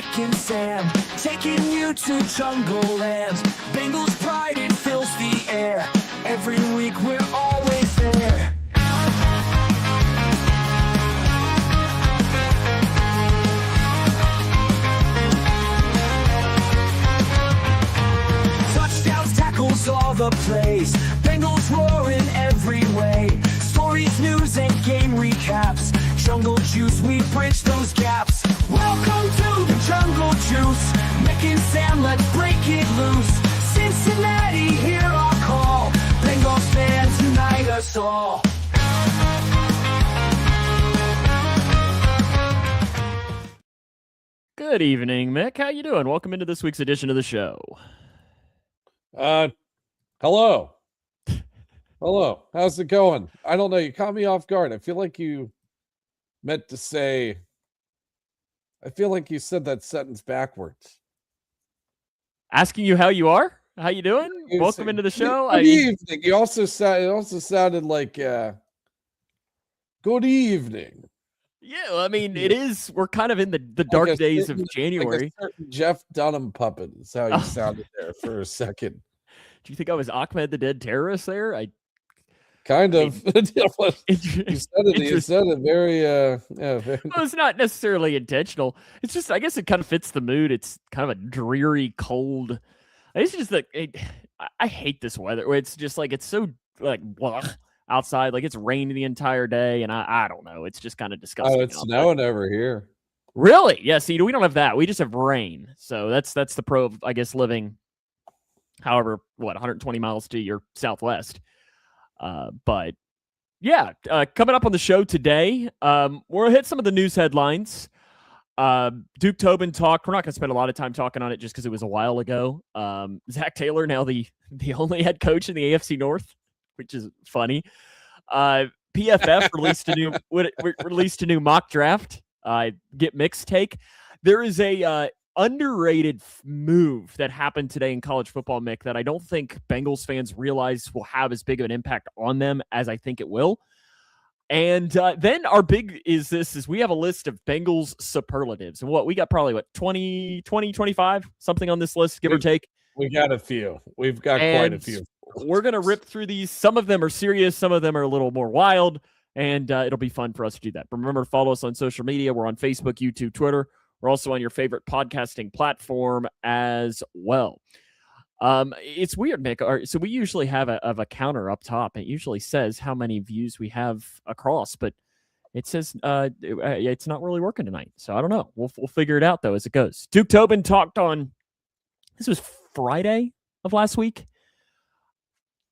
Mick and Sam, taking you to jungle land. Bengals pride, it fills the air. Every week we're always there. Touchdowns, tackles, all the plays. Bengals roaring every way. Stories, news, and game recaps. Jungle Juice, we bridge those gaps. Welcome to the Jungle Juice. Mick and Sam, let's break it loose. Cincinnati, hear our call. Bengals fans, unite us all. Good evening, Mick. How you doing? Welcome into this week's edition of the show. Hello. Hello. How's it going? I don't know. You caught me off guard. I feel like you meant to say, I feel like you said that sentence backwards. Asking you how you are? How you doing? Welcome into the show. Good evening. You also sounded like good evening. Yeah, I mean, it is. We're kind of in the dark days of January. Like a certain Jeff Dunham puppet is how you sounded there for a second. Do you think I was Ahmed the Dead Terrorist there? Kind of. You said it very, very... Well, it's not necessarily intentional. It's just, I guess it kind of fits the mood. It's kind of a dreary, cold. It's just that I hate this weather. It's just like, it's so like blah, outside. Like it's raining the entire day. And I don't know. It's just kind of disgusting. Oh, it's snowing over here. Really? Yeah. See, we don't have that. We just have rain. So that's the pro of, I guess, living however, 120 miles to your southwest. But yeah, coming up on the show today, we'll hit some of the news headlines. Duke Tobin talk. We're not going to spend a lot of time talking on it just because it was a while ago. Zac Taylor, now the only head coach in the AFC North, which is funny. PFF released a new mock draft. Get Mick's take. There is a underrated move that happened today in college football, Mick, that I don't think Bengals fans realize will have as big of an impact on them as I think it will. And then our big is we have a list of Bengals superlatives. And we got probably 20, 25, something on this list, give or take. We got a few. We've got quite a few. We're going to rip through these. Some of them are serious. Some of them are a little more wild. And it'll be fun for us to do that. But remember to follow us on social media. We're on Facebook, YouTube, Twitter. We're also on your favorite podcasting platform as well. It's weird, Mick. So we usually have a counter up top. It usually says how many views we have across, but it says it's not really working tonight. So I don't know. We'll figure it out, though, as it goes. Duke Tobin talked on, this was Friday of last week.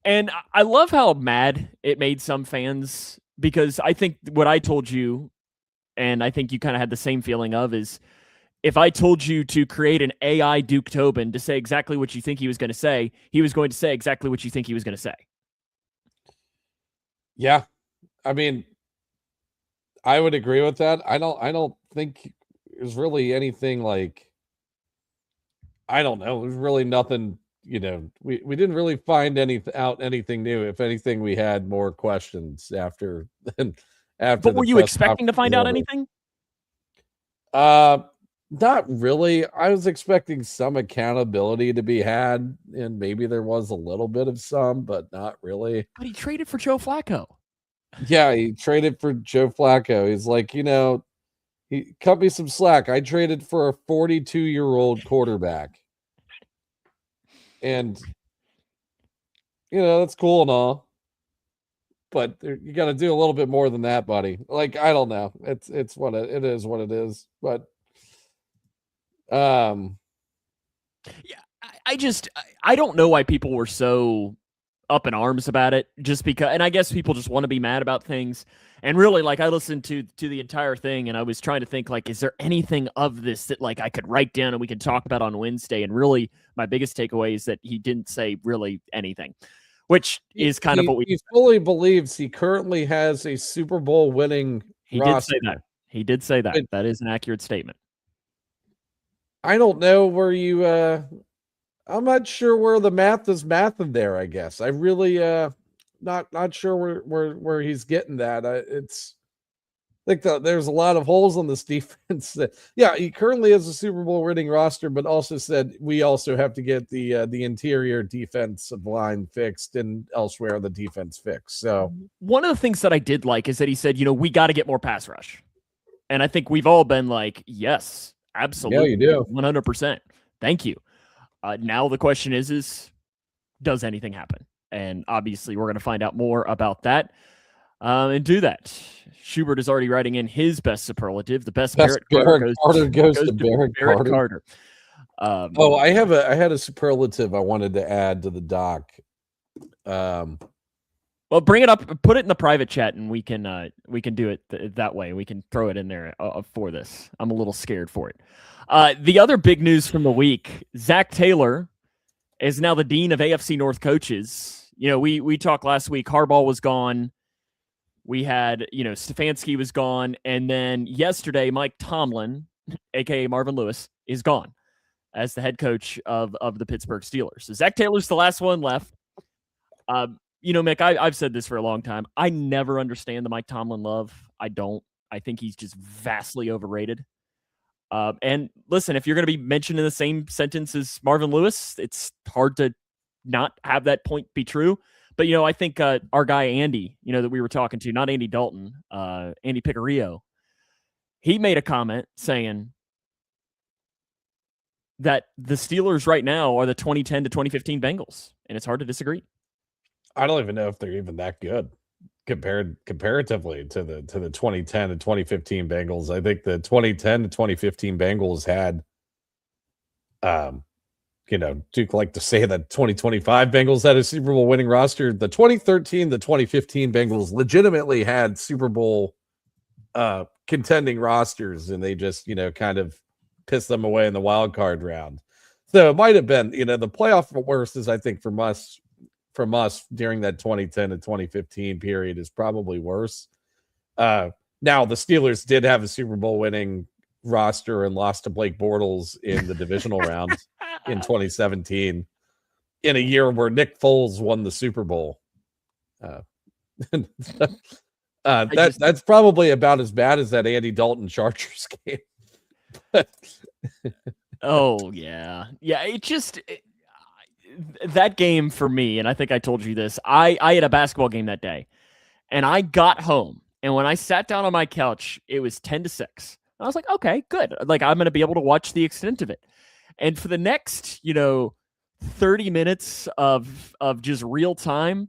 And I love how mad it made some fans, because I think what I told you, and I think you kind of had the same feeling of, is if I told you to create an AI Duke Tobin to say exactly what you think he was going to say, he was going to say exactly what you think he was going to say. Yeah. I mean, I would agree with that. I don't think there's really anything like, I don't know. There's really nothing, we didn't really find anything new. If anything, we had more questions after. But were you expecting to find out anything? Not really. I was expecting some accountability to be had, and maybe there was a little bit of some, but not really. But he traded for Joe Flacco. Yeah, he traded for Joe Flacco. He's like, he cut me some slack. I traded for a 42-year-old quarterback. And, that's cool and all. But you got to do a little bit more than that, buddy. Like, I don't know. It's what it is. What it is. But yeah, I don't know why people were so up in arms about it. Just because, and I guess people just want to be mad about things. And really, like, I listened to the entire thing, and I was trying to think, like, is there anything of this that, like, I could write down and we could talk about on Wednesday? And really, my biggest takeaway is that he didn't say really anything. Which is kind of what he fully believes he currently has a Super Bowl winning roster. Did say that. He did say that. That is an accurate statement. I don't know where you I'm not sure where the math is mathing there, I guess. I really not sure where he's getting that. It's think there's a lot of holes on this defense. Yeah, he currently has a Super Bowl winning roster, but also said we also have to get the interior defensive line fixed and elsewhere on the defense fixed. So one of the things that I did like is that he said, we got to get more pass rush. And I think we've all been like, yes, absolutely. Yeah, you do. 100%. Thank you. Now the question is does anything happen? And obviously we're going to find out more about that and do that. Schubert is already writing in his best superlative. The best Barrett Carter goes to Barrett Carter. I had a superlative I wanted to add to the doc. Well, bring it up, put it in the private chat, and we can do it that way. We can throw it in there for this. I'm a little scared for it. The other big news from the week: Zac Taylor is now the dean of AFC North coaches. We talked last week. Harbaugh was gone. We had Stefanski was gone, and then yesterday Mike Tomlin, aka Marvin Lewis, is gone as the head coach of the Pittsburgh Steelers. So Zac Taylor's the last one left. Mick, I've said this for a long time. I never understand the Mike Tomlin love. I don't. I think he's just vastly overrated. And listen, if you're going to be mentioned in the same sentence as Marvin Lewis, it's hard to not have that point be true. But, I think our guy Andy, that we were talking to, not Andy Dalton, Andy Picarillo, he made a comment saying that the Steelers right now are the 2010 to 2015 Bengals, and it's hard to disagree. I don't even know if they're even that good comparatively to the 2010 to 2015 Bengals. I think the 2010 to 2015 Bengals had, Duke like to say that 2025 Bengals had a Super Bowl winning roster. The 2013 to 2015 Bengals legitimately had Super Bowl contending rosters, and they just kind of pissed them away in the wild card round. So it might have been the playoff worst is I think from us during that 2010 to 2015 period is probably worse. Now the Steelers did have a Super Bowl winning roster and lost to Blake Bortles in the divisional round in 2017 in a year where Nick Foles won the Super Bowl. That's probably about as bad as that Andy Dalton Chargers game. Oh yeah. That game for me, and I think I told you this, I had a basketball game that day, and I got home, and when I sat down on my couch, it was 10-6. I was like, okay, good. Like, I'm going to be able to watch the extent of it. And for the next, 30 minutes of just real time,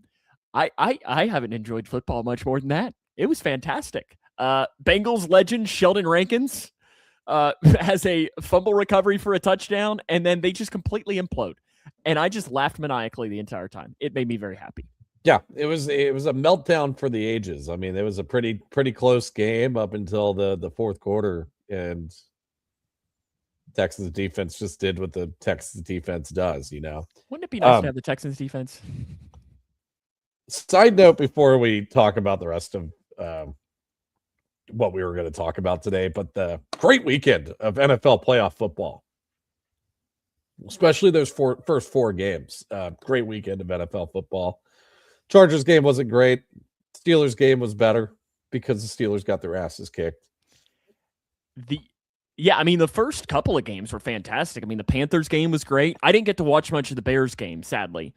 I haven't enjoyed football much more than that. It was fantastic. Bengals legend Sheldon Rankins has a fumble recovery for a touchdown, and then they just completely implode. And I just laughed maniacally the entire time. It made me very happy. Yeah, it was a meltdown for the ages. I mean, it was a pretty close game up until the fourth quarter, and Texans defense just did what the Texans defense does. Wouldn't it be nice to have the Texans defense? Side note before we talk about the rest of what we were going to talk about today, but the great weekend of NFL playoff football. Especially those first four games. Great weekend of NFL football. Chargers game wasn't great. Steelers game was better because the Steelers got their asses kicked. The first couple of games were fantastic. The Panthers game was great. I didn't get to watch much of the Bears game, sadly.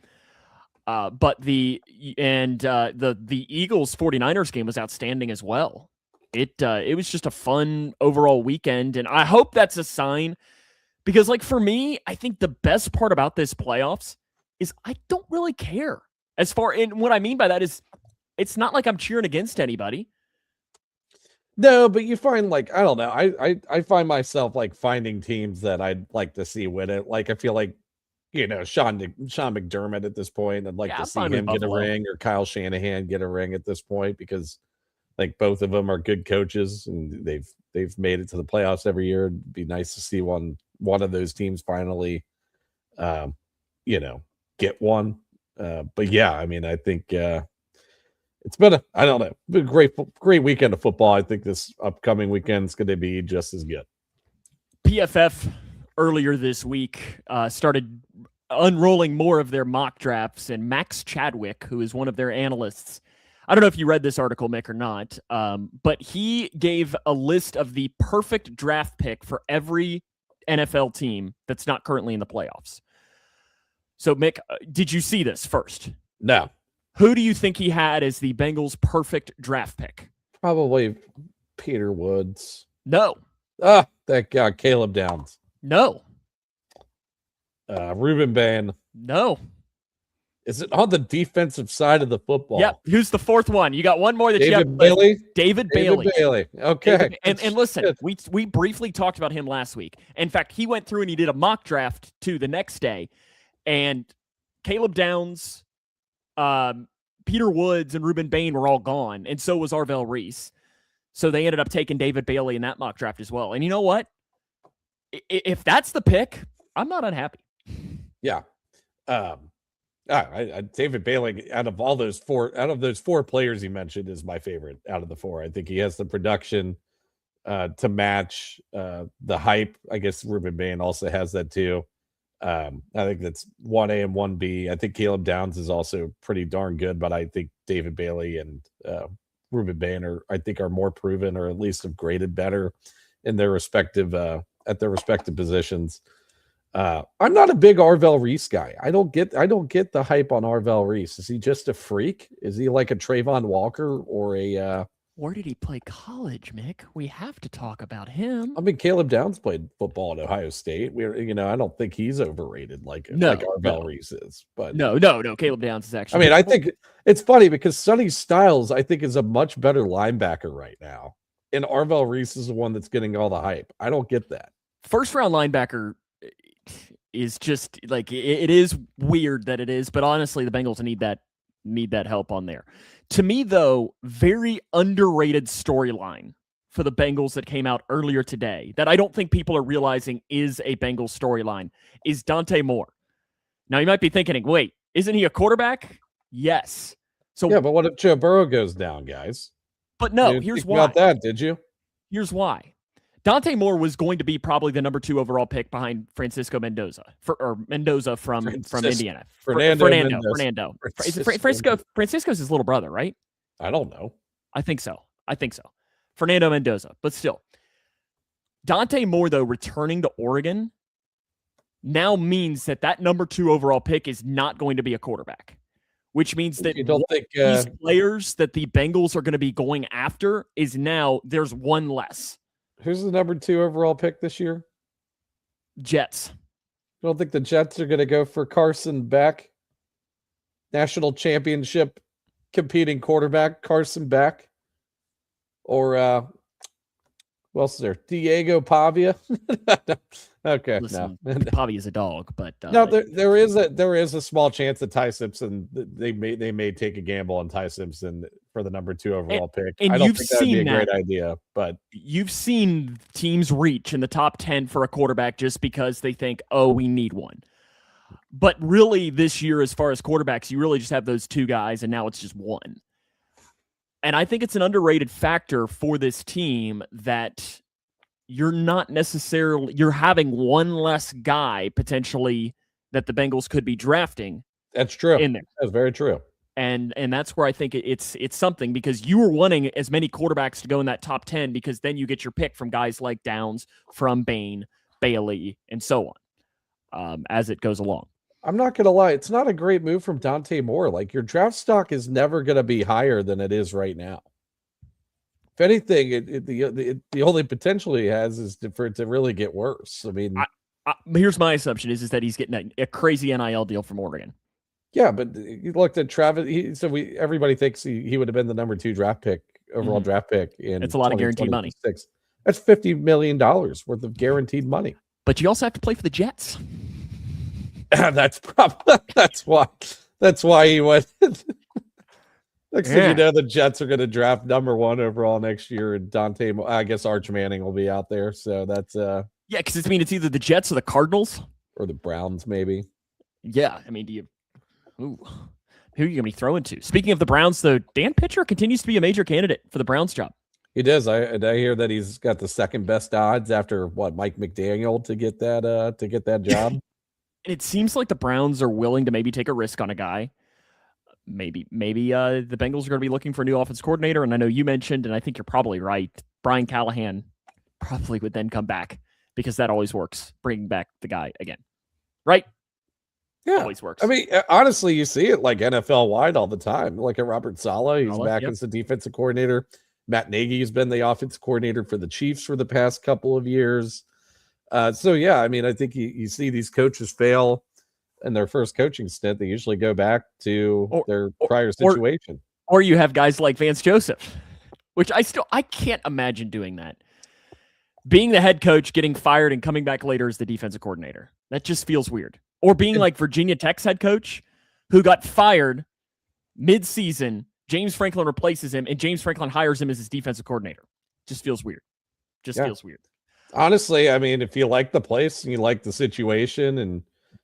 But the Eagles 49ers game was outstanding as well. It was just a fun overall weekend, and I hope that's a sign. Because, for me, I think the best part about this playoffs is I don't really care. And what I mean by that is it's not like I'm cheering against anybody. No, but you find, I don't know. I find myself, finding teams that I'd like to see win it. I feel like, Sean McDermott at this point. I'd like to see him get a ring, or Kyle Shanahan get a ring at this point, because, both of them are good coaches, and they've made it to the playoffs every year. It'd be nice to see one of those teams finally, get one. But yeah, I think it's been a great weekend of football. I think this upcoming weekend is going to be just as good. PFF earlier this week started unrolling more of their mock drafts, and Max Chadwick, who is one of their analysts, I don't know if you read this article, Mick, or not, but he gave a list of the perfect draft pick for every NFL team that's not currently in the playoffs. So, Mick, did you see this first? No. Who do you think he had as the Bengals' perfect draft pick? Probably Peter Woods. No. That guy, Caleb Downs. No. Reuben Bain. No. Is it on the defensive side of the football? Yep. Who's the fourth one? You got one more that David you got. Bailey? David Bailey. Okay. And listen, we briefly talked about him last week. In fact, he went through and he did a mock draft too the next day. And Caleb Downs, Peter Woods, and Reuben Bain were all gone. And so was Arvell Reese. So they ended up taking David Bailey in that mock draft as well. And you know what? If that's the pick, I'm not unhappy. Yeah. David Bailey, out of those four players he mentioned, is my favorite out of the four. I think he has the production to match the hype. I guess Reuben Bain also has that too. I think that's 1A and 1B. I think Caleb Downs is also pretty darn good, but I think David Bailey and Reuben Bain are more proven, or at least have graded better in their respective at their respective positions. I'm not a big Arvell Reese guy. I don't get the hype on Arvell Reese. Is he just a freak? Is he like a Trayvon Walker or a where did he play college, Mick? We have to talk about him. I mean, Caleb Downs played football at Ohio State. I don't think he's overrated like Arvell Reese is. But no. Caleb Downs is actually. I mean, I think it's funny because Sonny Styles, I think, is a much better linebacker right now, and Arvell Reese is the one that's getting all the hype. I don't get that. First round linebacker is just like it is weird that it is, but honestly, the Bengals need that help on there. To me, though, very underrated storyline for the Bengals that came out earlier today that I don't think people are realizing is a Bengals storyline is Dante Moore. Now, you might be thinking, wait, isn't he a quarterback? Yes. So yeah, but what if Joe Burrow goes down, guys? But no, you here's think why. About that, did you? Here's why. Dante Moore was going to be probably the number 2 overall pick behind Francisco Mendoza from Indiana. Fernando. Francisco's his little brother, right? I don't know. I think so. Fernando Mendoza, but still. Dante Moore, though, returning to Oregon now means that number 2 overall pick is not going to be a quarterback, which means that you don't think these players that the Bengals are going to be going after is now there's one less. Who's the number 2 overall pick this year? Jets. You don't think the Jets are going to go for Carson Beck? National championship competing quarterback, Carson Beck? Or who else is there? Diego Pavia? Okay. Listen, no. Pavia is a dog, but no, there is a small chance that Ty Simpson they may take a gamble on Ty Simpson for the number 2 overall pick. And I don't you've think that would be a seen great idea, but you've seen teams reach in the top 10 for a quarterback just because they think, oh, we need one. But really, this year, as far as quarterbacks, you really just have those 2 guys, and now it's just one. And I think it's an underrated factor for this team that you're having one less guy potentially that the Bengals could be drafting. That's true. In there. That's very true. And that's where I think it's something, because you were wanting as many quarterbacks to go in that top 10 because then you get your pick from guys like Downs, from Bain, Bailey, and so on as it goes along. I'm not going to lie. It's not a great move from Dante Moore. Like, your draft stock is never going to be higher than it is right now. If anything, the only potential he has is for it to really get worse. I mean, here's my assumption is that he's getting a crazy NIL deal from Oregon. Yeah, but you looked at Travis. Everybody thinks he would have been the number 2 overall draft pick in. It's a lot of guaranteed money. That's $50 million worth of guaranteed money. But you also have to play for the Jets. That's why he went. Next thing you know, the Jets are going to draft number 1 overall next year, and I guess Arch Manning will be out there. So that's because it's either the Jets or the Cardinals or the Browns, maybe. Yeah, I mean, who are you going to be throwing to? Speaking of the Browns, though, Dan Pitcher continues to be a major candidate for the Browns job. He does. I hear that he's got the second best odds after Mike McDaniel to get that job. And it seems like the Browns are willing to maybe take a risk on a guy. maybe the Bengals are going to be looking for a new offense coordinator. And I know you mentioned, and I think you're probably right, Brian Callahan probably would then come back because that always works, bringing back the guy again. Right? Yeah. Always works. I mean, honestly, you see it like NFL wide all the time. Look at Robert Saleh. He's back as the defensive coordinator. Matt Nagy has been the offensive coordinator for the Chiefs for the past couple of years. So, yeah, I mean, I think you see these coaches fail in their first coaching stint. They usually go back to their prior situation. Or you have guys like Vance Joseph, which I can't imagine doing that. Being the head coach, getting fired, and coming back later as the defensive coordinator. That just feels weird. Or being like Virginia Tech's head coach, who got fired mid-season, James Franklin replaces him, and James Franklin hires him as his defensive coordinator. Just feels weird. Feels weird. Honestly, I mean, if you like the place and you like the situation and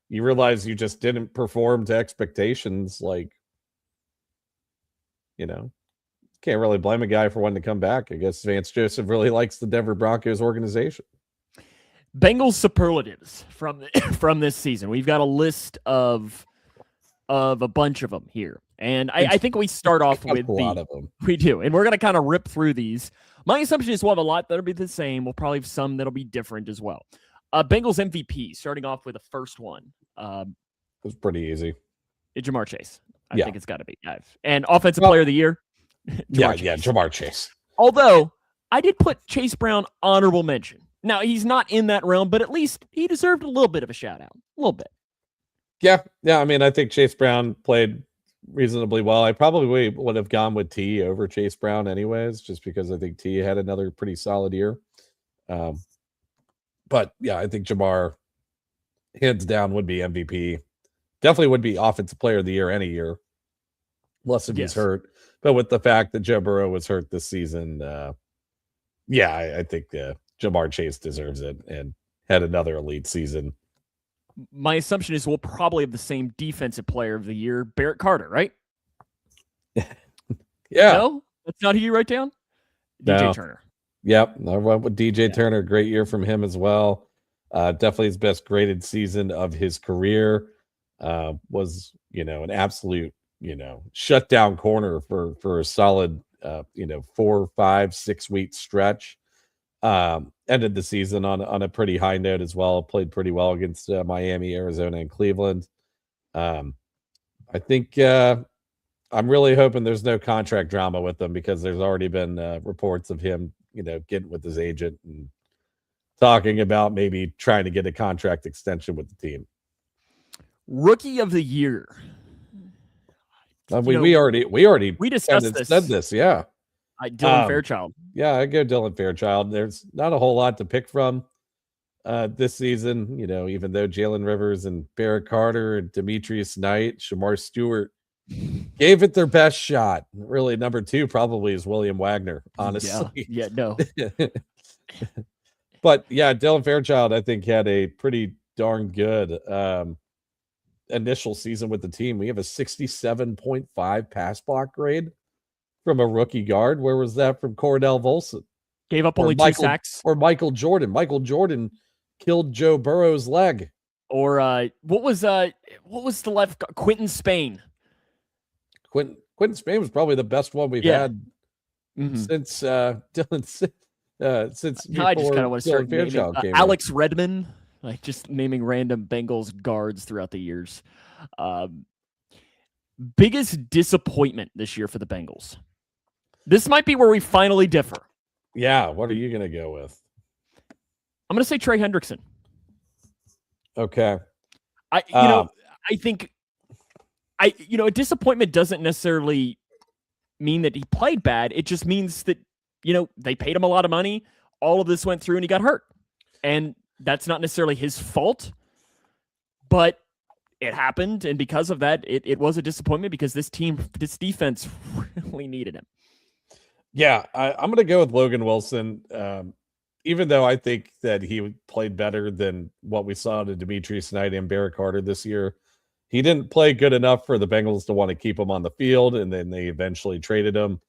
you realize you just didn't perform to expectations, like, can't really blame a guy for wanting to come back. I guess Vance Joseph really likes the Denver Broncos organization. Bengals superlatives from this season. We've got a list of a bunch of them here. And I think we start off with a lot of them. We do. And we're going to kind of rip through these. My assumption is we'll have a lot that'll be the same. We'll probably have some that'll be different as well. Bengals MVP, starting off with the first one. It was pretty easy. Jamar Chase. I think it's got to be. And offensive player of the year. Jamar Chase. Although I did put Chase Brown honorable mention. Now, he's not in that realm, but at least he deserved a little bit of a shout out. A little bit. Yeah. I mean, I think Chase Brown played reasonably well. I probably would have gone with T over Chase Brown anyways, just because I think T had another pretty solid year. But yeah, I think Jamar hands down would be MVP. Definitely would be offensive player of the year any year, unless if he's hurt. But with the fact that Joe Burrow was hurt this season, I think Jamar Chase deserves it and had another elite season. My assumption is we'll probably have the same defensive player of the year, Barrett Carter, right? Yeah. No? That's not who you wrote down? DJ Turner. Yep. I went with DJ Turner. Great year from him as well. Definitely his best graded season of his career. Was, an absolute, shutdown corner for a solid, 4, 5, 6 week stretch. Ended the season on a pretty high note as well. Played pretty well against Miami, Arizona, and Cleveland. I think I'm really hoping there's no contract drama with them because there's already been reports of him, getting with his agent and talking about maybe trying to get a contract extension with the team. Rookie of the year. We discussed this. Said this, yeah. Dylan Fairchild. Yeah, I go Dylan Fairchild. There's not a whole lot to pick from this season, even though Jalen Rivers and Barrett Carter and Demetrius Knight, Shamar Stewart gave it their best shot. Really, number 2 probably is William Wagner, honestly. Yeah, no. But yeah, Dylan Fairchild, I think, had a pretty darn good initial season with the team. We have a 67.5 pass block grade from a rookie guard. Where was that from Cordell Volson? Gave up only 2 sacks. Or Michael Jordan. Michael Jordan killed Joe Burrow's leg. Or what was the left? Quentin Spain. Quentin Spain was probably the best one we've had since Dylan. Since I just kind of want to start naming Alex in. Redmond, like just naming random Bengals guards throughout the years. Biggest disappointment this year for the Bengals. This might be where we finally differ. Yeah, what are you going to go with? I'm going to say Trey Hendrickson. Okay. I think a disappointment doesn't necessarily mean that he played bad. It just means that, they paid him a lot of money. All of this went through and he got hurt. And that's not necessarily his fault, but it happened. And because of that, it was a disappointment because this defense really needed him. Yeah, I'm going to go with Logan Wilson. Even though I think that he played better than what we saw to Demetrius Knight and Barrett Carter this year, he didn't play good enough for the Bengals to want to keep him on the field, and then they eventually traded him.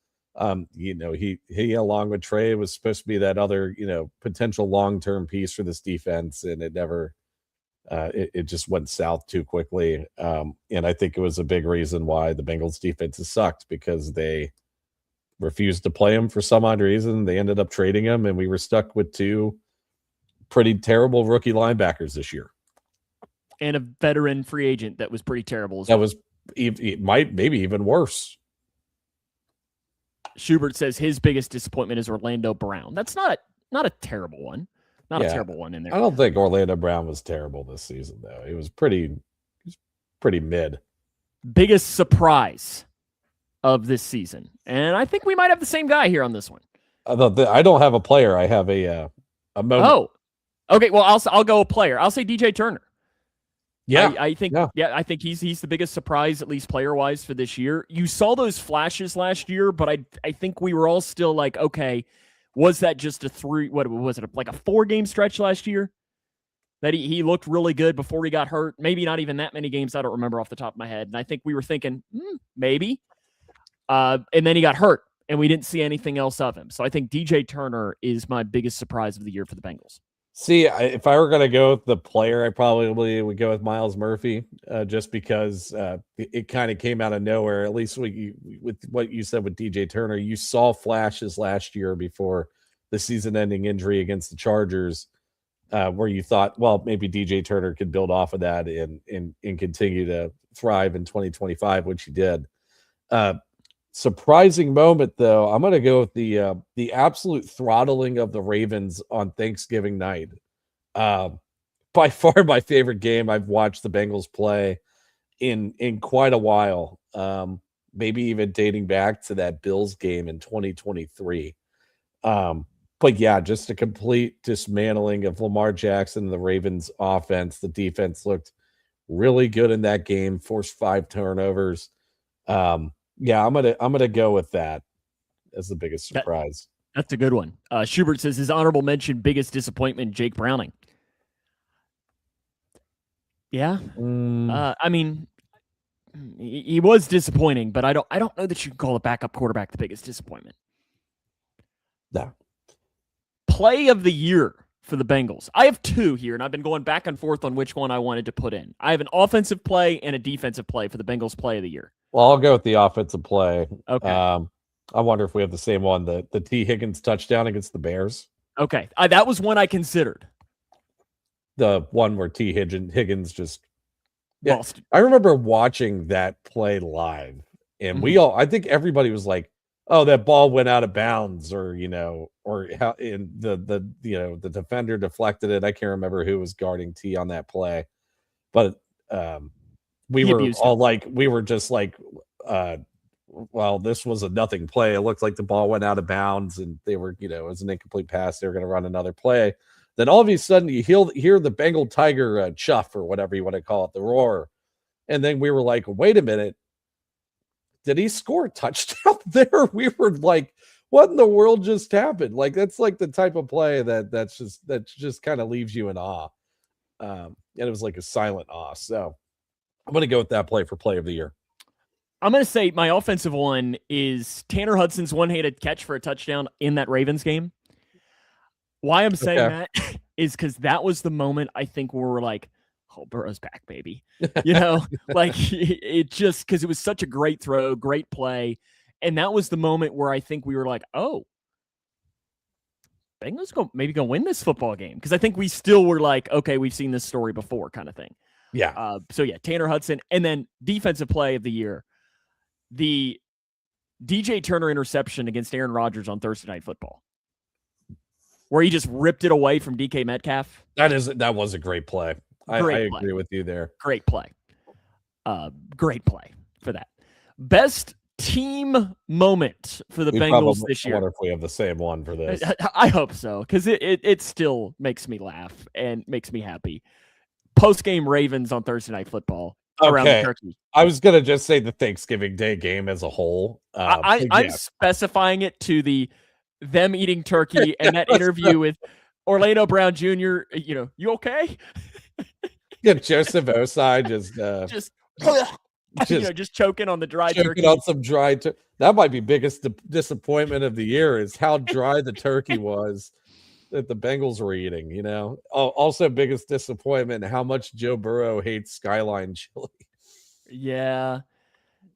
He along with Trey was supposed to be that other, potential long-term piece for this defense, and it never it just went south too quickly. And I think it was a big reason why the Bengals defense has sucked, because they refused to play him for some odd reason. They ended up trading him, and we were stuck with two pretty terrible rookie linebackers this year. And a veteran free agent that was pretty terrible as well. That was maybe even worse. Schubert says his biggest disappointment is Orlando Brown. That's not a terrible one. Not a terrible one in there. I don't think Orlando Brown was terrible this season, though. He was pretty mid. Biggest surprise of this season. And I think we might have the same guy here on this one. I don't have a player. I have a moment. Oh, okay. Well, I'll go a player. I'll say DJ Turner. Yeah, I think he's the biggest surprise, at least player wise, for this year. You saw those flashes last year, but I think we were all still like, okay, was that just a 4-game stretch last year that he looked really good before he got hurt? Maybe not even that many games. I don't remember off the top of my head. And I think we were thinking maybe, and then he got hurt, and we didn't see anything else of him. So I think DJ Turner is my biggest surprise of the year for the Bengals. See, if I were going to go with the player, I probably would go with Miles Murphy, just because it kind of came out of nowhere. At least with what you said with DJ Turner, you saw flashes last year before the season-ending injury against the Chargers, where you thought, well, maybe DJ Turner could build off of that and continue to thrive in 2025, which he did. Surprising moment, though, I'm going to go with the absolute throttling of the Ravens on Thanksgiving night. By far my favorite game I've watched the Bengals play in quite a while. Maybe even dating back to that Bills game in 2023. But yeah, just a complete dismantling of Lamar Jackson and the Ravens offense. The defense looked really good in that game, forced 5 turnovers. Yeah, I'm gonna go with that as the biggest surprise. That's a good one. Schubert says his honorable mention, biggest disappointment, Jake Browning. Yeah, I mean, he was disappointing, but I don't know that you can call a backup quarterback the biggest disappointment. No. Play of the year for the Bengals. I have 2 here, and I've been going back and forth on which one I wanted to put in. I have an offensive play and a defensive play for the Bengals play of the year. Well, I'll go with the offensive play. Okay. I wonder if we have the same one, the T. Higgins touchdown against the Bears. Okay. That was one I considered. The one where T. Higgins just lost. I remember watching that play live, and I think everybody was like, oh, that ball went out of bounds, or how in the defender deflected it. I can't remember who was guarding T on that play, but we were just like, well, this was a nothing play. It looked like the ball went out of bounds, and they were, it was an incomplete pass. They were going to run another play. Then all of a sudden you hear the Bengal Tiger chuff, or whatever you want to call it, the roar. And then we were like, wait a minute. Did he score a touchdown there? We were like, what in the world just happened? Like, that's like the type of play that just kind of leaves you in awe. And it was like a silent awe. So I'm going to go with that play for play of the year. I'm going to say my offensive one is Tanner Hudson's one-handed catch for a touchdown in that Ravens game. Why I'm saying that is because that was the moment I think where we're like, oh, Burrow's back, baby. Like it just, because it was such a great throw, great play. And that was the moment where I think we were like, oh, Bengals maybe going to win this football game. Because I think we still were like, okay, we've seen this story before kind of thing. Yeah. So yeah, Tanner Hudson. And then defensive play of the year, the DJ Turner interception against Aaron Rodgers on Thursday Night Football, where he just ripped it away from DK Metcalf. That was a great play. I agree with you there. Great play. Great play for that. Best team moment for the Bengals this year. I wonder if we have the same one for this. I hope so, because it still makes me laugh and makes me happy. Post-game Ravens on Thursday Night Football around the turkey. I was going to just say the Thanksgiving Day game as a whole. I'm specifying it to them eating turkey and that interview with Orlando Brown Jr. You okay? Yeah, Joseph Osai just choking on the dry turkey. On some dry that might be biggest disappointment of the year is how dry the turkey was. that the Bengals were eating, you know. Oh, also biggest disappointment, how much Joe Burrow hates Skyline chili. Yeah.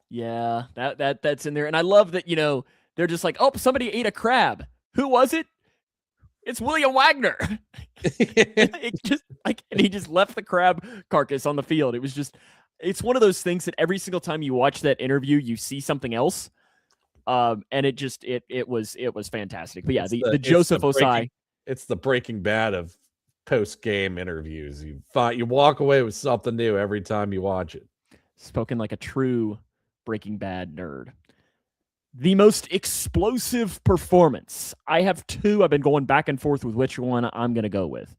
Yeah. That's in there. And I love that, you know, they're just like, oh, somebody ate a crab. Who was it? It's William Wagner. It just like, and he just left the crab carcass on the field. It was just, it's one of those things that every single time you watch that interview, you see something else. And it just, it was fantastic. But yeah, the Joseph Osai. It's the Breaking Bad of post-game interviews. You walk away with something new every time you watch it. Spoken like a true Breaking Bad nerd. The most explosive performance. I have two. I've been going back and forth with which one I'm going to go with.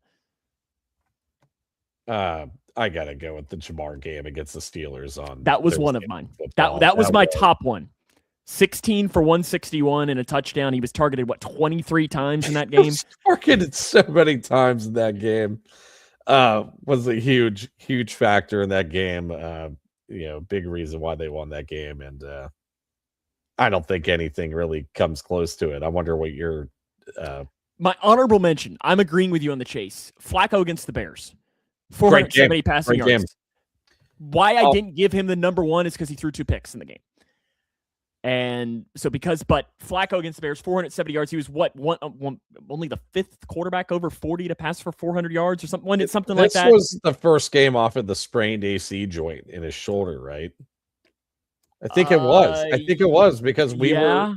I got to go with the Jamar game against the Steelers on. That was one of mine. That was my top one. 16 for 161 and a touchdown. He was targeted, 23 times in that game? Targeted so many times in that game. Was a huge, huge factor in that game. Big reason why they won that game. And I don't think anything really comes close to it. I wonder what your my honorable mention. I'm agreeing with you on the chase. Flacco against the Bears. 470 passing yards. Game. Why I didn't give him the number one is because he threw 2 picks in the game. And so but Flacco against the Bears, 470 yards. He was only the 5th quarterback over 40 to pass for 400 yards or something. Something like that. This was the first game off of the sprained AC joint in his shoulder, right? I think it was because we were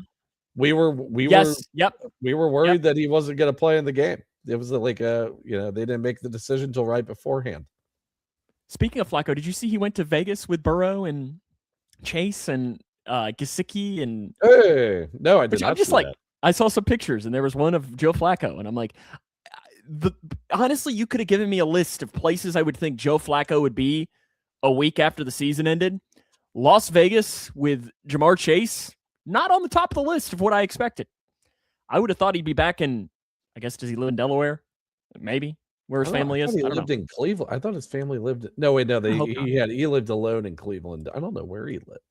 worried that he wasn't going to play in the game. It was like they didn't make the decision until right beforehand. Speaking of Flacco, did you see he went to Vegas with Burrow and Chase and Gesicki and no, I did not. I saw some pictures and there was one of Joe Flacco and I'm like, honestly, you could have given me a list of places I would think Joe Flacco would be a week after the season ended. Las Vegas with Jamar Chase, not on the top of the list of what I expected. I would have thought he'd be back in, I guess, does he live in Delaware? Maybe where his family is. He lived in Cleveland. I thought his family lived. He lived alone in Cleveland. I don't know where he lived.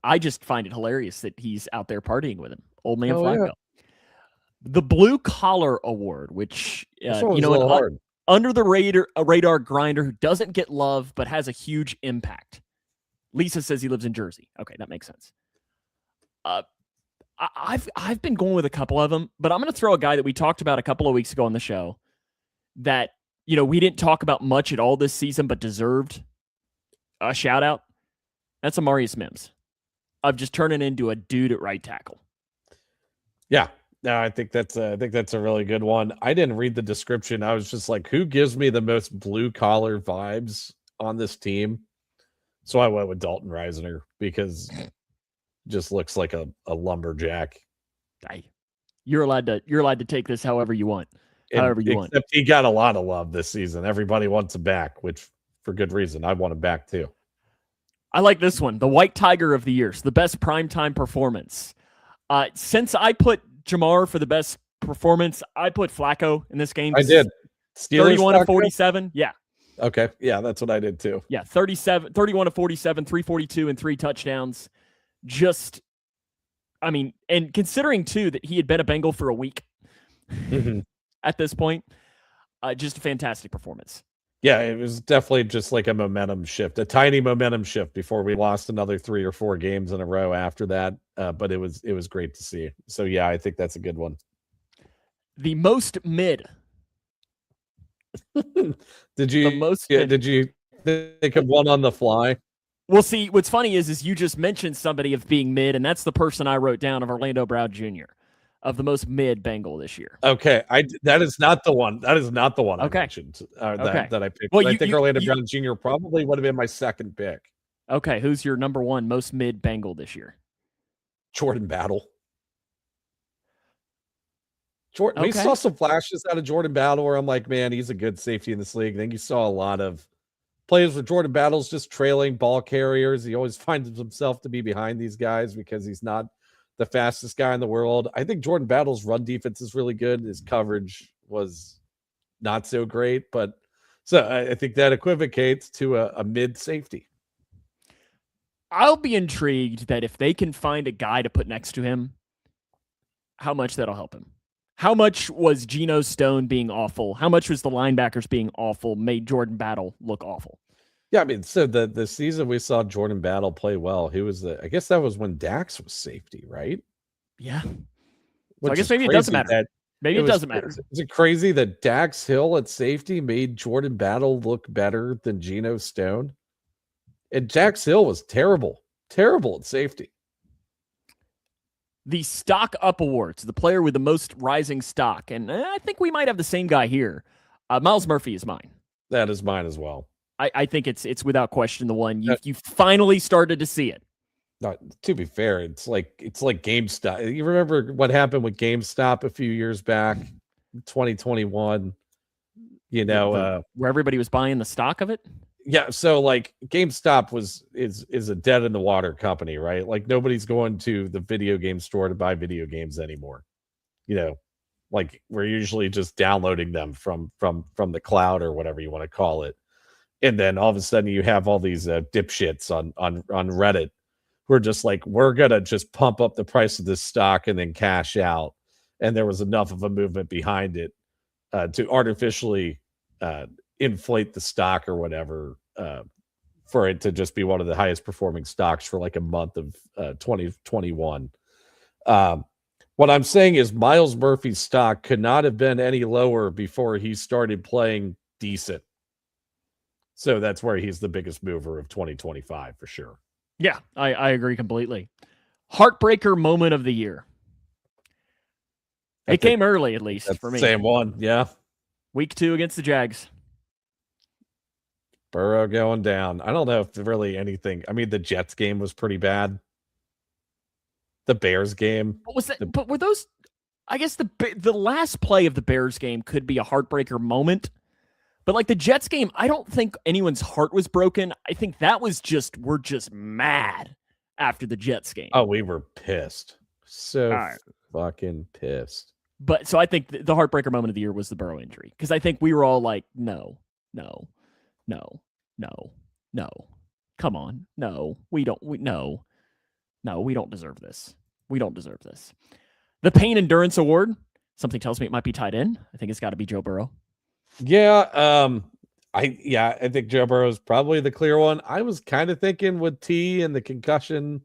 I just find it hilarious that he's out there partying with him, old man Flacco. Yeah. The Blue Collar Award, which under the radar grinder who doesn't get love but has a huge impact. Lisa says he lives in Jersey. Okay, that makes sense. I've been going with a couple of them, but I'm going to throw a guy that we talked about a couple of weeks ago on the show that we didn't talk about much at all this season, but deserved a shout out. That's Amarius Mims. Of just turning into a dude at right tackle. Yeah. No, I think that's a really good one. I didn't read the description. I was just like, who gives me the most blue collar vibes on this team? So I went with Dalton Reisner because just looks like a lumberjack. You're allowed to take this however you want. Except he got a lot of love this season. Everybody wants him back, which for good reason. I want him back too. I like this one. The White Tiger of the year. So the best primetime performance. Since I put Jamar for the best performance, I put Flacco in this game. I did. Steelers 31 to 47. Yeah. Okay. Yeah, that's what I did too. Yeah, 31 to 47, 342 and 3 touchdowns. And considering too that he had been a Bengal for a week at this point, just a fantastic performance. Yeah, it was definitely just like a momentum shift, a tiny momentum shift before we lost another 3 or 4 games in a row after that. But it was great to see. So yeah, I think that's a good one. The most mid. Did you think of one on the fly? Well, see, what's funny is you just mentioned somebody of being mid, and that's the person I wrote down of Orlando Brown Jr. of the most mid Bengal this year. Okay, that is not the one. That is not the one I mentioned that I picked. Well, I think Orlando Brown Jr. probably would have been my second pick. Okay, who's your number one most mid Bengal this year? Jordan Battle. We saw some flashes out of Jordan Battle where I'm like, man, he's a good safety in this league. Then you saw a lot of plays where Jordan Battle's just trailing ball carriers. He always finds himself to be behind these guys because he's not the fastest guy in the world. I think Jordan Battle's run defense is really good. His coverage was not so great, but so I think that equivocates to a mid safety. I'll be intrigued that if they can find a guy to put next to him, how much that'll help him. How much was Geno Stone being awful? How much was the linebackers being awful made Jordan Battle look awful? Yeah, I mean, so the season we saw Jordan Battle play well, he was I guess that was when Dax was safety, right? Yeah. Which So I guess maybe it doesn't matter. Maybe it doesn't matter. Is it crazy that Dax Hill at safety made Jordan Battle look better than Geno Stone? And Dax Hill was terrible at safety. The Stock Up Awards, the player with the most rising stock. And I think we might have the same guy here. Miles Murphy is mine. That is mine as well. I think it's without question the one you finally started to see it. To be fair, it's like GameStop. You remember what happened with GameStop a few years back, 2021? You know, where everybody was buying the stock of it. Yeah, so like GameStop is a dead in the water company, right? Like nobody's going to the video game store to buy video games anymore. You know, like we're usually just downloading them from the cloud or whatever you want to call it. And then all of a sudden you have all these dipshits on Reddit who are just like, we're gonna just pump up the price of this stock and then cash out. And there was enough of a movement behind it to artificially inflate the stock or whatever for it to just be one of the highest performing stocks for like a month of 2021. What I'm saying is Miles Murphy's stock could not have been any lower before he started playing decent. So that's where he's the biggest mover of 2025 for sure. Yeah, I agree completely. Heartbreaker moment of the year. It came early, at least, for me. Same one, yeah. Week 2 against the Jags. Burrow going down. I don't know if really anything. I mean, the Jets game was pretty bad. The Bears game. What was that? But were those? I guess the last play of the Bears game could be a heartbreaker moment. But like the Jets game, I don't think anyone's heart was broken. I think that was we're just mad after the Jets game. Oh, we were pissed. So fucking pissed. But so I think the heartbreaker moment of the year was the Burrow injury. Because I think we were all like, no. Come on. No, we don't. No, we don't deserve this. We don't deserve this. The Pain Endurance Award. Something tells me it might be tied in. I think it's got to be Joe Burrow. Yeah, I think Joe Burrow is probably the clear one. I was kind of thinking with T and the concussion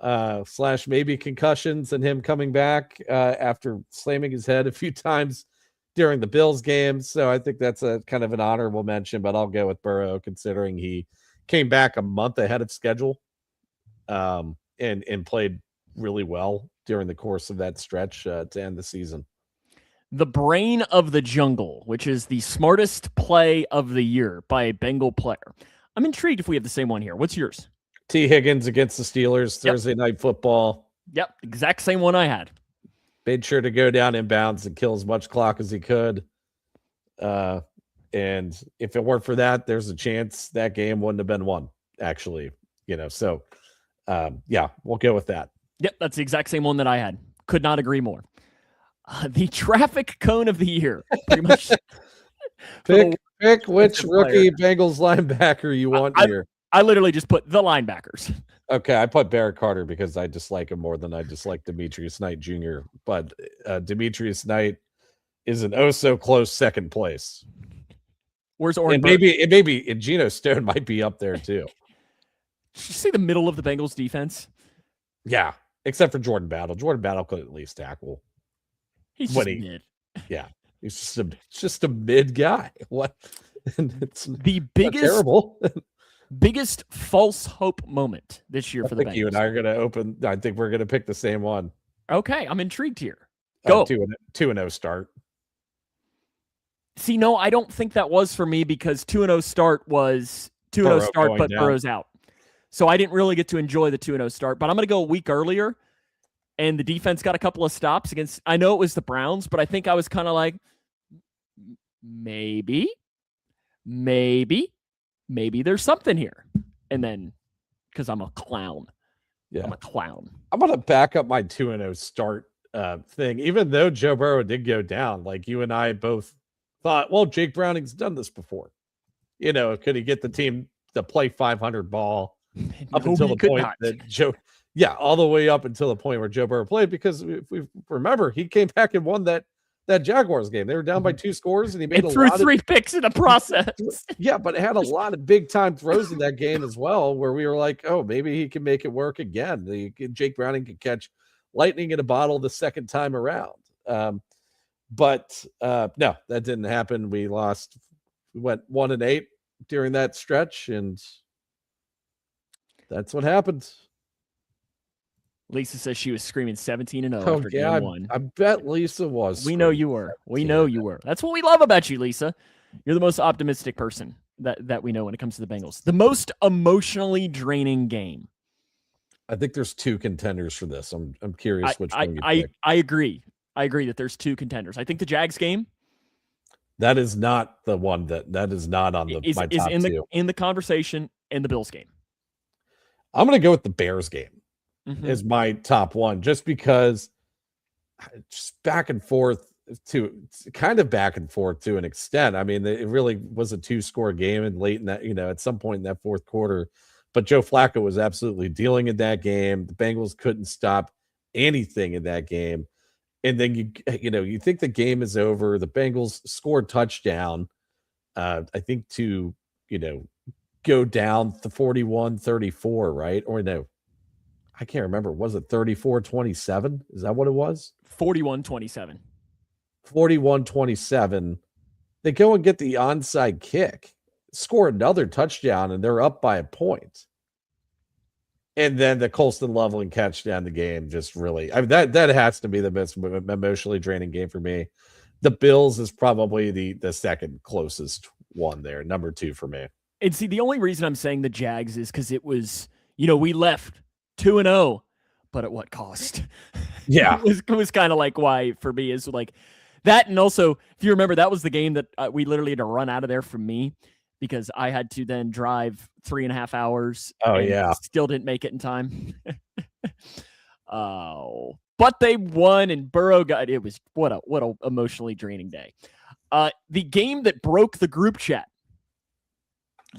/ maybe concussions and him coming back after slamming his head a few times during the Bills game. So I think that's a kind of an honorable mention, but I'll go with Burrow considering he came back a month ahead of schedule and played really well during the course of that stretch to end the season. The Brain of the Jungle, which is the smartest play of the year by a Bengal player. I'm intrigued if we have the same one here. What's yours? T. Higgins against the Steelers, Thursday Night Football. Yep, exact same one I had. Made sure to go down inbounds and kill as much clock as he could. And if it weren't for that, there's a chance that game wouldn't have been won, actually. So yeah, we'll go with that. Yep, that's the exact same one that I had. Could not agree more. The Traffic Cone of the Year. Pretty much. Pick which rookie Bengals linebacker you want here. I literally just put the linebackers. Okay, I put Barrett Carter because I dislike him more than I dislike Demetrius Knight Jr. But Demetrius Knight is an oh-so-close second place. Where's Oren? And maybe Geno Stone might be up there too. Did you see the middle of the Bengals defense? Yeah, except for Jordan Battle. Jordan Battle could at least tackle. He's just mid. Yeah, he's just a mid guy. What? It's the biggest terrible. Biggest false hope moment this year for the Bengals. You and I are going to open. I think we're going to pick the same one. Okay, I'm intrigued here. Go 2-0 start. See, no, I don't think that was for me because 2-0 start was 2-0 start, but down. Burrow's out. So I didn't really get to enjoy the 2-0 start. But I'm going to go a week earlier, and the defense got a couple of stops against. I know it was the Browns, but I think I was kind of like, maybe there's something here. And then, because I'm a clown. Yeah. I'm a clown. I'm going to back up my 2-0 start thing. Even though Joe Burrow did go down, like you and I both thought, well, Jake Browning's done this before. Could he get the team to play 500 ball up until the point that Joe... Yeah, all the way up until the point where Joe Burrow played, because if we remember, he came back and won that that Jaguars game. They were down by 2 scores, and he made It threw 3 picks in the process. Yeah, but it had a lot of big time throws in that game as well, where we were like, oh, maybe he can make it work again. Jake Browning could catch lightning in a bottle the second time around. But no, that didn't happen. We lost. We went 1-8 during that stretch, and that's what happened. Lisa says she was screaming 17-0 Oh, after yeah, game 1. I bet Lisa was. We know you were. We know you were. That's what we love about you, Lisa. You're the most optimistic person that we know when it comes to the Bengals. The most emotionally draining game. I think there's 2 contenders for this. I'm curious which one you pick. I agree. I agree that there's 2 contenders. I think the Jags game. That is not the one that is not on my top 2. In the conversation, and the Bills game. I'm going to go with the Bears game. Is my top one, just because just back and forth to an extent. I mean, it really was a 2-score game, and late in that, at some point in that fourth quarter, but Joe Flacco was absolutely dealing in that game. The Bengals couldn't stop anything in that game. And then you think the game is over. The Bengals scored touchdown, I think to, go down the 41-34, right? Or no, I can't remember. Was it 34-27? Is that what it was? 41-27. 41-27. They go and get the onside kick, score another touchdown, and they're up by a point. And then the Colston Loveland catch down the game just really, that has to be the most emotionally draining game for me. The Bills is probably the second closest one there, number 2 for me. And see, the only reason I'm saying the Jags is because it was, we left 2-0, but at what cost? Yeah. it was kind of like why for me is like that. And also, if you remember, that was the game that we literally had to run out of there for me because I had to then drive 3.5 hours. Oh, yeah. Still didn't make it in time. Oh, but they won, and Burrow got it. Was what a emotionally draining day. The game that broke the group chat.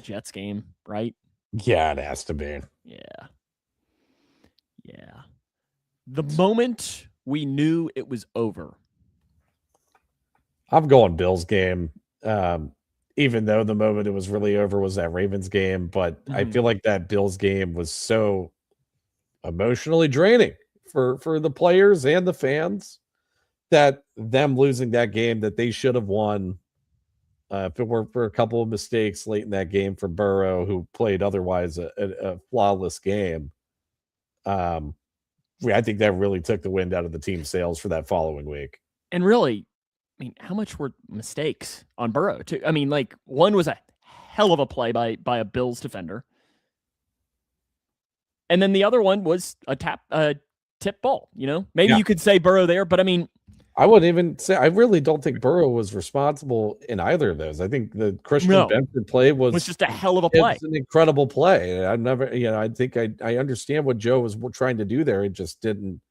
Jets game, right? Yeah, it has to be. Yeah. The moment we knew it was over. I'm going Bills game. Even though the moment it was really over was that Ravens game, but I feel like that Bills game was so emotionally draining for the players and the fans that them losing that game that they should have won. If it weren't for a couple of mistakes late in that game for Burrow, who played otherwise a flawless game, I think that really took the wind out of the team's sails for that following week. And really, I mean, how much were mistakes on Burrow too? I mean, like one was a hell of a play by a Bills defender, and then the other one was a tip ball. Maybe you could say Burrow there, but I mean. I wouldn't even say. I really don't think Burrow was responsible in either of those. I think the Christian Benford play was just a hell of a play. It's an incredible play. I've never, I think I understand what Joe was trying to do there. It just didn't.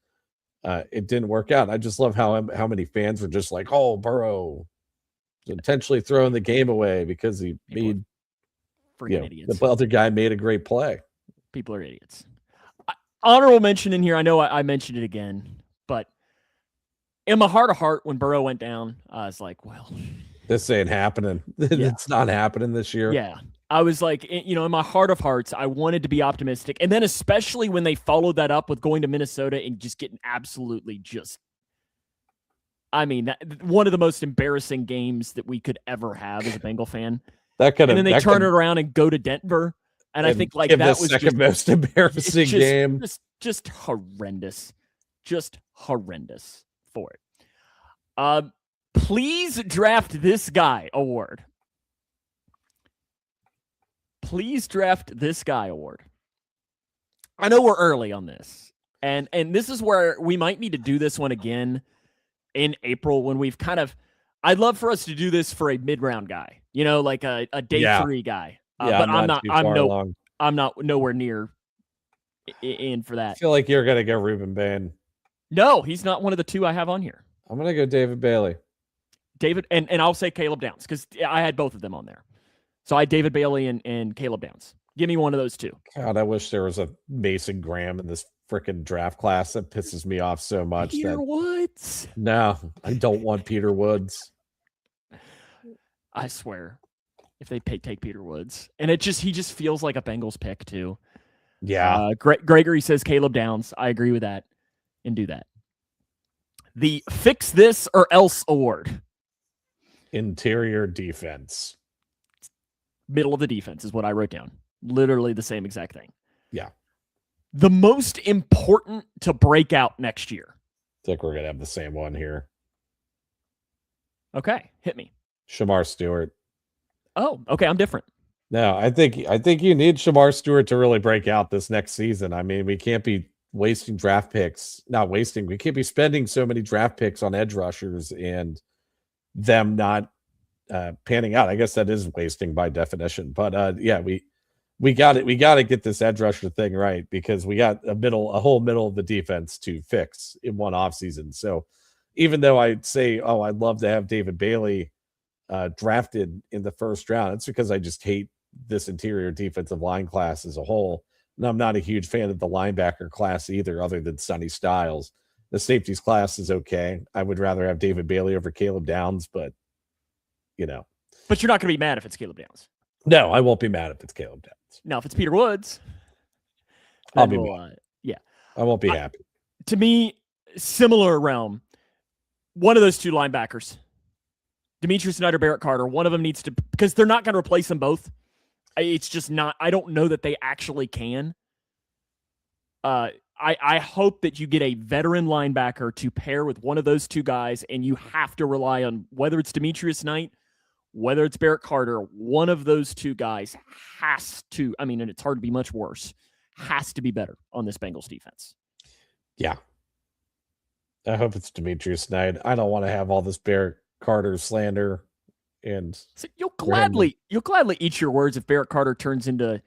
It didn't work out. I just love how many fans were just like, "Oh, Burrow intentionally throwing the game away because he made idiots. The other guy made a great play." People are idiots. Honorable mention in here. I know I mentioned it again, but. In my heart of heart, when Burrow went down, I was like, well. This ain't happening. It's not happening this year. Yeah. I was like, in my heart of hearts, I wanted to be optimistic. And then especially when they followed that up with going to Minnesota and just getting absolutely one of the most embarrassing games that we could ever have as a Bengal fan. And then they turn it around and go to Denver. And I think like that was the second most embarrassing game. Just horrendous. Just horrendous. For it. Please draft this guy award. Please draft this guy award. I know we're early on this. And this is where we might need to do this one again in April when we've I'd love for us to do this for a mid-round guy. Like a day 3 guy. But I'm not nowhere near in for that. I feel like you're gonna go Reuben Bain. No, he's not one of the 2 I have on here. I'm going to go David Bailey. And I'll say Caleb Downs because I had both of them on there. So I had David Bailey and Caleb Downs. Give me one of those 2. God, I wish there was a Mason Graham in this freaking draft class that pisses me off so much. Peter Woods. No, I don't want Peter Woods. I swear, if they take Peter Woods, and he just feels like a Bengals pick too. Yeah. Gregory says Caleb Downs. I agree with that, and do that. The fix this or else award. Interior defense. Middle of the defense is what I wrote down. Literally the same exact thing. Yeah. The most important to break out next year. I think we're going to have the same one here. Okay, hit me. Shamar Stewart. Oh, okay, I'm different. No, I think you need Shamar Stewart to really break out this next season. I mean, we can't be wasting draft picks. We can't be spending so many draft picks on edge rushers and them not panning out. I guess that is wasting by definition. But yeah, we got it. We got to get this edge rusher thing right because we got a whole middle of the defense to fix in one offseason. So even though I'd say, oh, I'd love to have David Bailey drafted in the first round, it's because I just hate this interior defensive line class as a whole. And I'm not a huge fan of the linebacker class either, other than Sonny Styles. The safeties class is okay. I would rather have David Bailey over Caleb Downs, but But you're not going to be mad if it's Caleb Downs. No, I won't be mad if it's Caleb Downs. Now, if it's Peter Woods, I'll be mad. Yeah. I won't be happy. To me, similar realm. One of those two linebackers, Demetrius Knight or Barrett Carter, one of them needs to, because they're not going to replace them both. It's just not, I don't know that they actually can. I hope that you get a veteran linebacker to pair with one of those two guys, and you have to rely on whether it's Demetrius Knight, whether it's Barrett Carter, one of those two guys has to, and it's hard to be much worse, has to be better on this Bengals defense. Yeah. I hope it's Demetrius Knight. I don't want to have all this Barrett Carter slander. And so you'll gladly eat your words if Barrett Carter turns into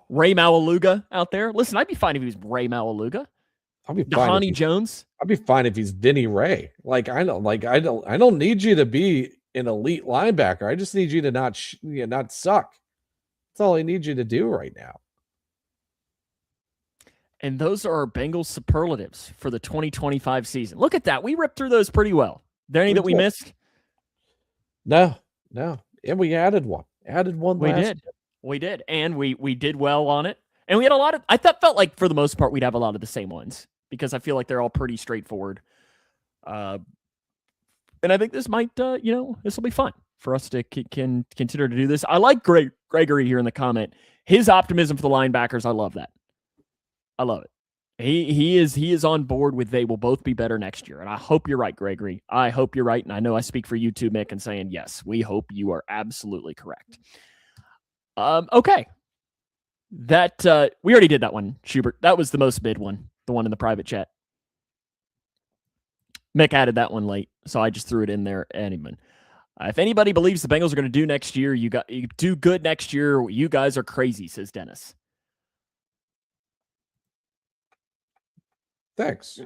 Ray Malaluga out there. Listen, I'd be fine if he was Ray Malaluga. I'll be fine. Dhani Jones. I'd be fine if he's Vinny Ray. I don't need you to be an elite linebacker. I just need you to not suck. That's all I need you to do right now. And those are our Bengals superlatives for the 2025 season. Look at that. We ripped through those pretty well. There any that we missed? No. And we added one. We did. And we did well on it. And we had a lot of, felt like for the most part, we'd have a lot of the same ones because I feel like they're all pretty straightforward. And I think this might, this will be fun for us to consider to do this. I like Gregory here in the comment. His optimism for the linebackers. I love that. I love it. He is on board with they will both be better next year. And I hope you're right, Gregory. I hope you're right. And I know I speak for you too, Mick, and saying, yes, we hope you are absolutely correct. Okay. That we already did that one, Schubert. That was the most mid one, the one in the private chat. Mick added that one late, so I just threw it in there. Anyone. If anybody believes the Bengals are going to do next year, you do good next year. You guys are crazy, says Dennis. Thanks.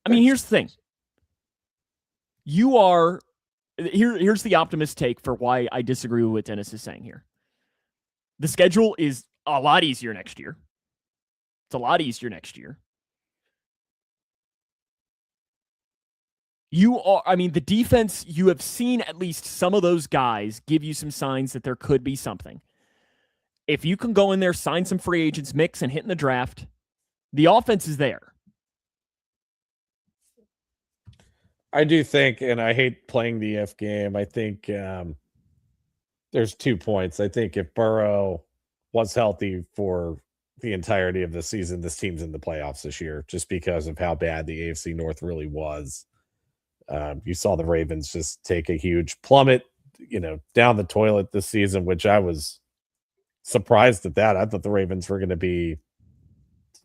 Here's the thing. You are here's the optimist take for why I disagree with what Dennis is saying here. The schedule is a lot easier next year. It's a lot easier next year. The defense, you have seen at least some of those guys give you some signs that there could be something. If you can go in there, sign some free agents, mix and hit in the draft, the offense is there. I do think, and I hate playing the if game, I think there's 2 points. I think if Burrow was healthy for the entirety of the season, this team's in the playoffs this year, just because of how bad the AFC North really was. You saw the Ravens just take a huge plummet, down the toilet this season, which I was surprised at that. I thought the Ravens were going to be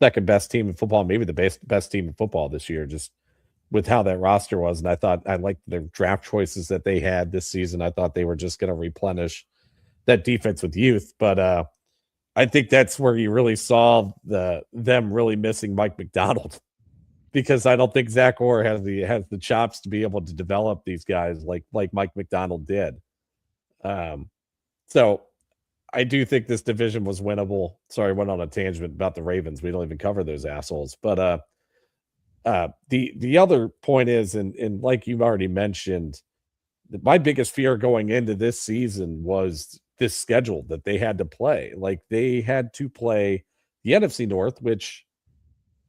second best team in football, maybe the best team in football this year, just with how that roster was. And I thought I liked the draft choices that they had this season. I thought they were just going to replenish that defense with youth. But I think that's where you really saw them really missing Mike McDonald, because I don't think Zach Orr has the chops to be able to develop these guys like Mike McDonald did. So I do think this division was winnable. Sorry, I went on a tangent about the Ravens. We don't even cover those assholes. But the other point is, and like you've already mentioned, my biggest fear going into this season was this schedule that they had to play. Like they had to play the NFC North, which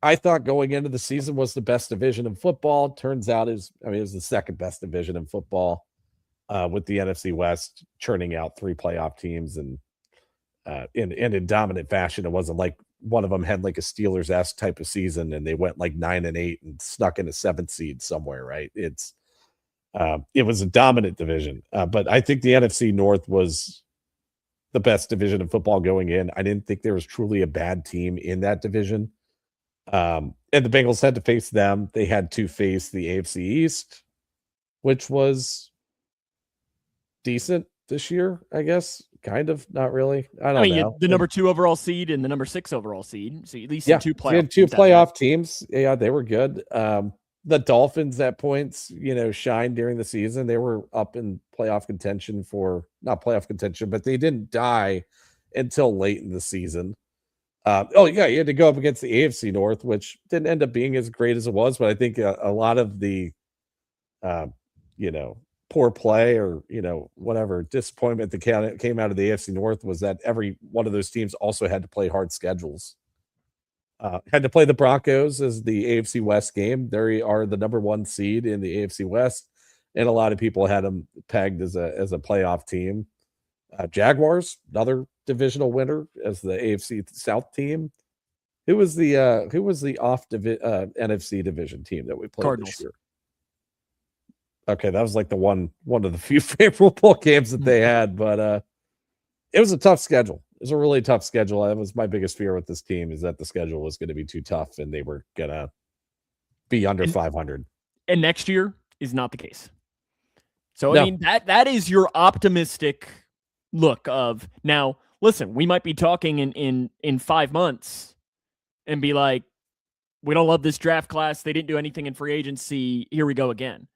I thought going into the season was the best division in football. Turns out it was the second best division in football, with the NFC West churning out 3 playoff teams and in dominant fashion. It wasn't like one of them had like a Steelers-esque type of season and they went like 9-8 and snuck in a 7th seed somewhere, right? It was a dominant division. But I think the NFC North was the best division of football going in. I didn't think there was truly a bad team in that division. And the Bengals had to face them. They had to face the AFC East, which was decent this year, I guess. Kind of, not really. I don't know. The number 2 overall seed and the number 6 overall seed. So at least 2 playoff. You had 2 playoff teams. Yeah, they were good. The Dolphins at points, shined during the season. They were up in playoff contention not playoff contention, but they didn't die until late in the season. You had to go up against the AFC North, which didn't end up being as great as it was. But I think a lot of the, poor play or, whatever disappointment that came out of the AFC North was that every one of those teams also had to play hard schedules. Had to play the Broncos as the AFC West game. They are the number 1 seed in the AFC West, and a lot of people had them pegged as a playoff team. Jaguars, another divisional winner, as the AFC South team. Who was the NFC division team that we played Cardinals this year? Okay, that was like the one of the few favorable games that they had, but it was a tough schedule. It was a really tough schedule. That was my biggest fear with this team, is that the schedule was going to be too tough and they were going to be under 500. And next year is not the case. So, I mean, that is your optimistic look of, now, listen, we might be talking in 5 months and be like, we don't love this draft class. They didn't do anything in free agency. Here we go again.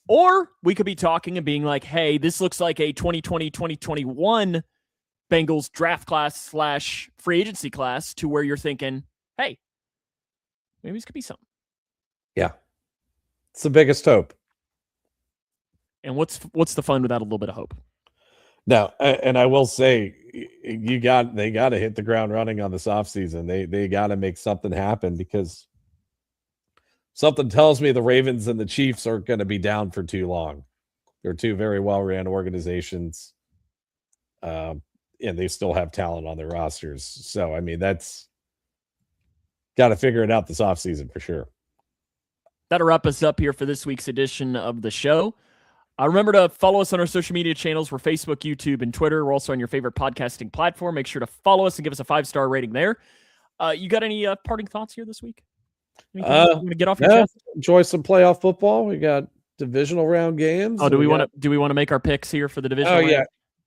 Or we could be talking and being like, hey, this looks like a 2020-2021 Bengals draft class / free agency class, to where you're thinking, hey, maybe this could be something. Yeah. It's the biggest hope. And what's the fun without a little bit of hope? No, and I will say, they got to hit the ground running on this offseason. They got to make something happen, because something tells me the Ravens and the Chiefs are going to be down for too long. They're 2 very well-ran organizations, and they still have talent on their rosters. So, I mean, that's got to figure it out this offseason for sure. That'll wrap us up here for this week's edition of the show. Remember to follow us on our social media channels. We're Facebook, YouTube, and Twitter. We're also on your favorite podcasting platform. Make sure to follow us and give us a 5-star rating there. You got any parting thoughts here this week? Anything you want to get off your chest? Enjoy some playoff football. We got divisional round games. Oh, do we want to make our picks here for the divisional round? Yeah.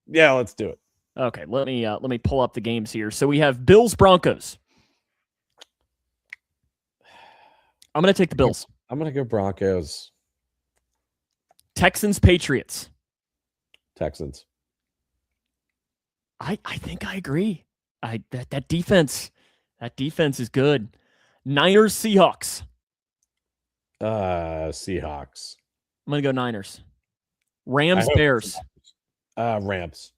Yeah, let's do it. Okay, let me pull up the games here. So we have Bills Broncos. I'm going to take the Bills. I'm going to go Broncos. Texans Patriots. Texans. I think I agree. That defense is good. Niners Seahawks. Seahawks. I'm going to go Niners. Rams Bears. Rams.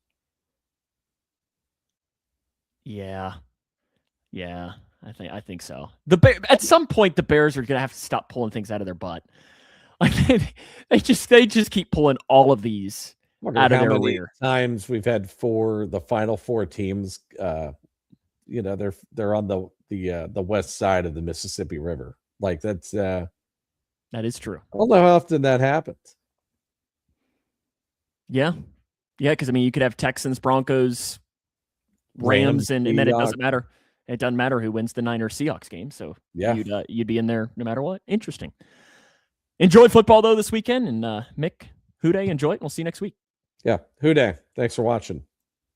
Yeah. I think so. At some point, the Bears are going to have to stop pulling things out of their butt. Like they just keep pulling all of these out of their rear. Times we've had the final 4 teams. They're on the west side of the Mississippi River. Like that is true. I don't know how often that happens. Yeah, because I mean, you could have Texans, Broncos, Rams, and then it doesn't matter. It doesn't matter who wins the Niners Seahawks game. So yeah, you'd be in there no matter what. Interesting. Enjoy football though this weekend, and Mick, Houday, enjoy it. We'll see you next week. Yeah, Houday. Thanks for watching.